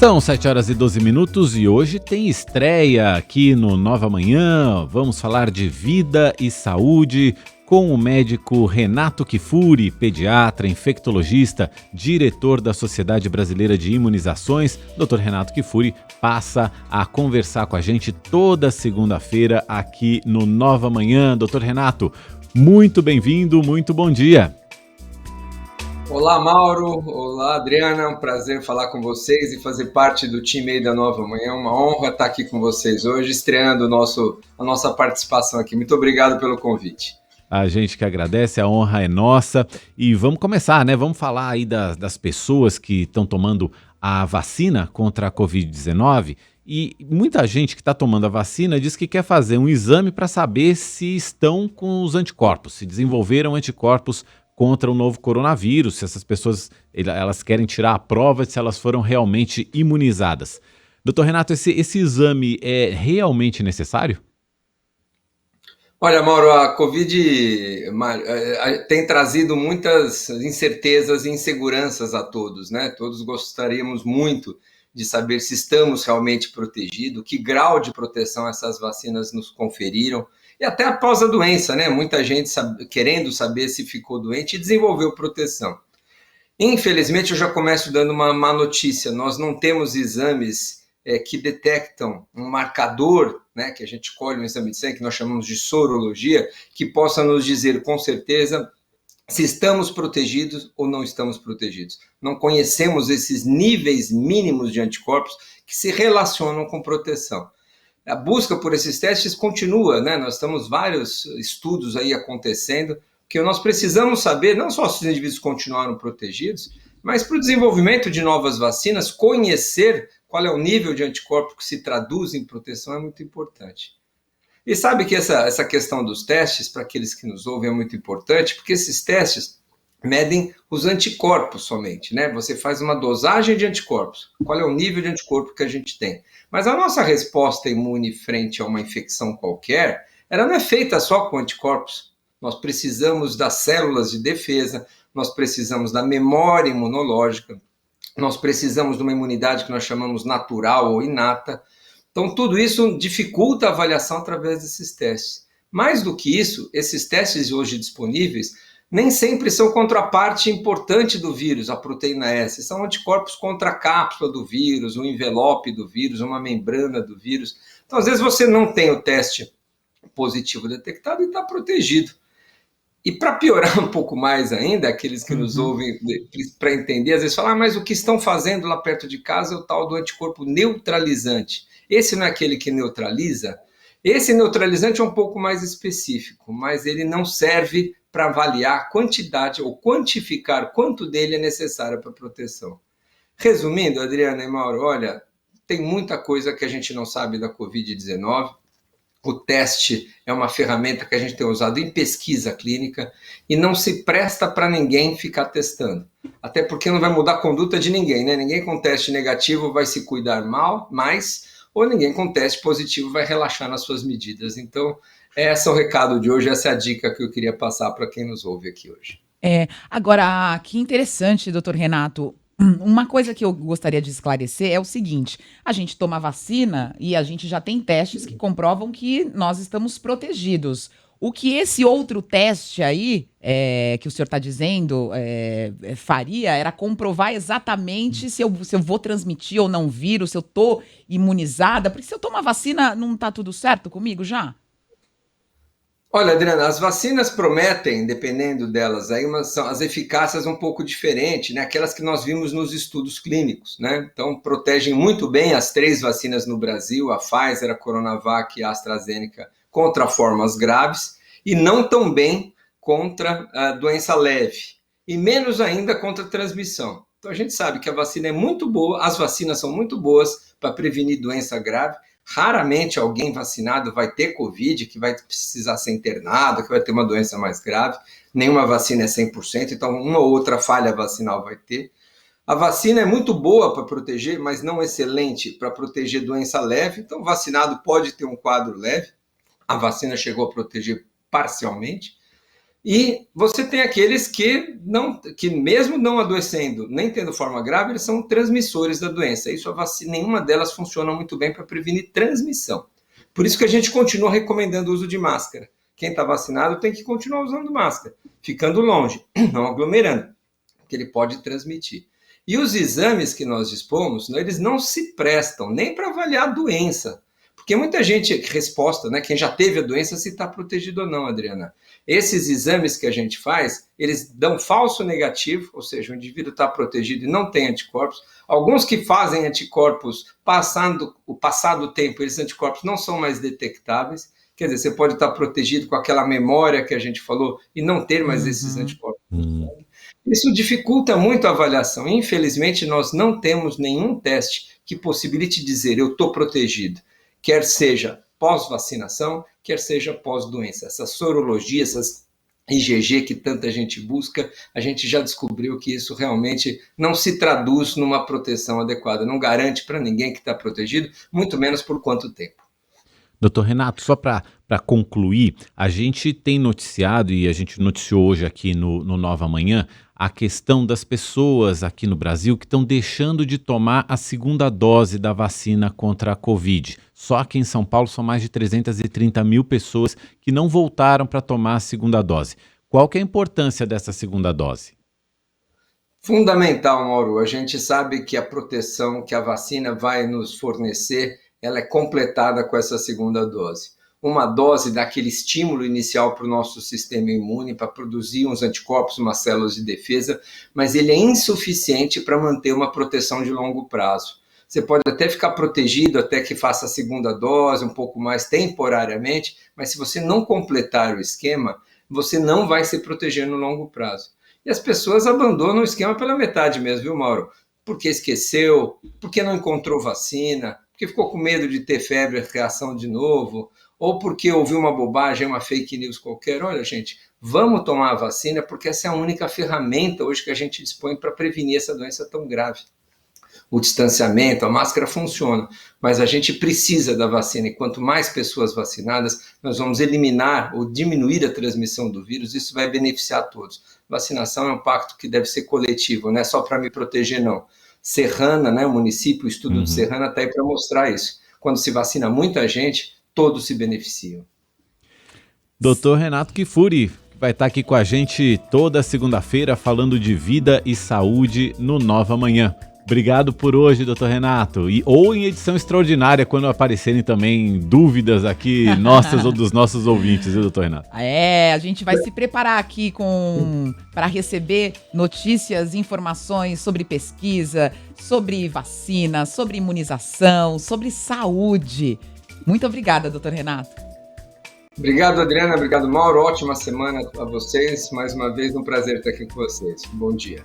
São 7 horas e 12 minutos e hoje tem estreia aqui no Nova Manhã. Vamos falar de vida e saúde com o médico Renato Kifuri, pediatra, infectologista, diretor da Sociedade Brasileira de Imunizações. Dr. Renato Kifuri passa a conversar com a gente toda segunda-feira aqui no Nova Manhã. Dr. Renato, muito bem-vindo, muito bom dia. Olá, Mauro. Olá, Adriana. Um prazer falar com vocês e fazer parte do time aí da Nova Manhã. Uma honra estar aqui com vocês hoje, estreando a nossa participação aqui. Muito obrigado pelo convite. A gente que agradece, a honra é nossa. E vamos começar, né? Vamos falar aí das pessoas que estão tomando a vacina contra a Covid-19. E muita gente que está tomando a vacina diz que quer fazer um exame para saber se estão com os anticorpos, se desenvolveram anticorpos contra o novo coronavírus, se essas pessoas elas querem tirar a prova de se elas foram realmente imunizadas. Doutor Renato, esse exame é realmente necessário? Olha, Mauro, a Covid tem trazido muitas incertezas e inseguranças a todos, né? Todos gostaríamos muito de saber se estamos realmente protegidos, que grau de proteção essas vacinas nos conferiram, e até após a doença, né? Muita gente querendo saber se ficou doente e desenvolveu proteção. Infelizmente, eu já começo dando uma má notícia. Nós não temos exames que detectam um marcador, né, que a gente colhe um exame de sangue, que nós chamamos de sorologia, que possa nos dizer com certeza se estamos protegidos ou não estamos protegidos. Não conhecemos esses níveis mínimos de anticorpos que se relacionam com proteção. A busca por esses testes continua, né? Nós temos vários estudos aí acontecendo, que nós precisamos saber, não só se os indivíduos continuaram protegidos, mas para o desenvolvimento de novas vacinas, conhecer qual é o nível de anticorpo que se traduz em proteção é muito importante. E sabe que essa questão dos testes, para aqueles que nos ouvem, é muito importante, porque esses testes medem os anticorpos somente, né? Você faz uma dosagem de anticorpos, qual é o nível de anticorpo que a gente tem. Mas a nossa resposta imune frente a uma infecção qualquer, ela não é feita só com anticorpos. Nós precisamos das células de defesa, nós precisamos da memória imunológica, nós precisamos de uma imunidade que nós chamamos natural ou inata. Então, tudo isso dificulta a avaliação através desses testes. Mais do que isso, esses testes hoje disponíveis nem sempre são contra a parte importante do vírus, a proteína S. São anticorpos contra a cápsula do vírus, o envelope do vírus, uma membrana do vírus. Então, às vezes, você não tem o teste positivo detectado e está protegido. E para piorar um pouco mais ainda, aqueles que nos ouvem para entender, às vezes falam, mas o que estão fazendo lá perto de casa é o tal do anticorpo neutralizante. Esse não é aquele que neutraliza? Esse neutralizante é um pouco mais específico, mas ele não serve para avaliar a quantidade ou quantificar quanto dele é necessário para proteção. Resumindo, Adriana e Mauro, olha, tem muita coisa que a gente não sabe da Covid-19. O teste é uma ferramenta que a gente tem usado em pesquisa clínica e não se presta para ninguém ficar testando. Até porque não vai mudar a conduta de ninguém, né? Ninguém com teste negativo vai se cuidar mais, ou ninguém com teste positivo vai relaxar nas suas medidas. Então, esse é o recado de hoje, essa é a dica que eu queria passar para quem nos ouve aqui hoje. Agora, que interessante, doutor Renato. Uma coisa que eu gostaria de esclarecer é o seguinte: a gente toma vacina e a gente já tem testes que comprovam que nós estamos protegidos. O que esse outro teste aí, que o senhor está dizendo, faria era comprovar exatamente se eu vou transmitir ou não vírus, se eu estou imunizada. Porque se eu tomo a vacina, não está tudo certo comigo já? Olha, Adriana, as vacinas prometem, dependendo delas, aí são as eficácias um pouco diferentes, né? Aquelas que nós vimos nos estudos clínicos, né? Então, protegem muito bem as 3 vacinas no Brasil, a Pfizer, a Coronavac e a AstraZeneca, contra formas graves, e não tão bem contra a doença leve, e menos ainda contra a transmissão. Então, a gente sabe que a vacina é muito boa, as vacinas são muito boas para prevenir doença grave. Raramente alguém vacinado vai ter Covid, que vai precisar ser internado, que vai ter uma doença mais grave. Nenhuma vacina é 100%, então uma ou outra falha vacinal vai ter. A vacina é muito boa para proteger, mas não excelente para proteger doença leve. Então, o vacinado pode ter um quadro leve. A vacina chegou a proteger parcialmente. E você tem aqueles que mesmo não adoecendo, nem tendo forma grave, eles são transmissores da doença. Isso a vacina, nenhuma delas funciona muito bem para prevenir transmissão. Por isso que a gente continua recomendando o uso de máscara. Quem está vacinado tem que continuar usando máscara, ficando longe, não aglomerando, porque ele pode transmitir. E os exames que nós dispomos, eles não se prestam nem para avaliar a doença. Porque muita gente resposta, né? Quem já teve a doença, se está protegido ou não, Adriana. Esses exames que a gente faz, eles dão falso negativo, ou seja, o indivíduo está protegido e não tem anticorpos. Alguns que fazem anticorpos, passado o tempo, esses anticorpos não são mais detectáveis. Quer dizer, você pode estar protegido com aquela memória que a gente falou e não ter mais esses anticorpos. Isso dificulta muito a avaliação. Infelizmente, nós não temos nenhum teste que possibilite dizer eu estou protegido, quer seja pós-vacinação, quer seja pós-doença. Essa sorologia, essas IgG que tanta gente busca, a gente já descobriu que isso realmente não se traduz numa proteção adequada, não garante para ninguém que está protegido, muito menos por quanto tempo. Doutor Renato, só para concluir, a gente tem noticiado, e a gente noticiou hoje aqui no Nova Manhã, a questão das pessoas aqui no Brasil que estão deixando de tomar a segunda dose da vacina contra a Covid. Só aqui em São Paulo são mais de 330 mil pessoas que não voltaram para tomar a segunda dose. Qual que é a importância dessa segunda dose? Fundamental, Mauro. A gente sabe que a proteção que a vacina vai nos fornecer, ela é completada com essa segunda dose. Uma dose dá aquele estímulo inicial para o nosso sistema imune, para produzir uns anticorpos, umas células de defesa, mas ele é insuficiente para manter uma proteção de longo prazo. Você pode até ficar protegido até que faça a segunda dose, um pouco mais temporariamente, mas se você não completar o esquema, você não vai se proteger no longo prazo. E as pessoas abandonam o esquema pela metade mesmo, viu, Mauro? Porque esqueceu, porque não encontrou vacina, porque ficou com medo de ter febre e reação de novo, ou porque ouviu uma bobagem, uma fake news qualquer. Olha, gente, vamos tomar a vacina, porque essa é a única ferramenta hoje que a gente dispõe para prevenir essa doença tão grave. O distanciamento, a máscara funciona, mas a gente precisa da vacina, e quanto mais pessoas vacinadas, nós vamos eliminar ou diminuir a transmissão do vírus, isso vai beneficiar todos. Vacinação é um pacto que deve ser coletivo, não é só para me proteger, não. Serrana, né, o município, o estudo de Serrana está aí para mostrar isso. Quando se vacina muita gente, todos se beneficiam. Doutor Renato Kifuri, que vai estar aqui com a gente toda segunda-feira falando de vida e saúde no Nova Manhã. Obrigado por hoje, doutor Renato. Ou em edição extraordinária, quando aparecerem também dúvidas aqui nossas ou dos nossos ouvintes, viu, doutor Renato? A gente vai se preparar aqui para receber notícias, informações sobre pesquisa, sobre vacina, sobre imunização, sobre saúde. Muito obrigada, doutor Renato. Obrigado, Adriana. Obrigado, Mauro. Ótima semana a vocês. Mais uma vez, um prazer estar aqui com vocês. Bom dia.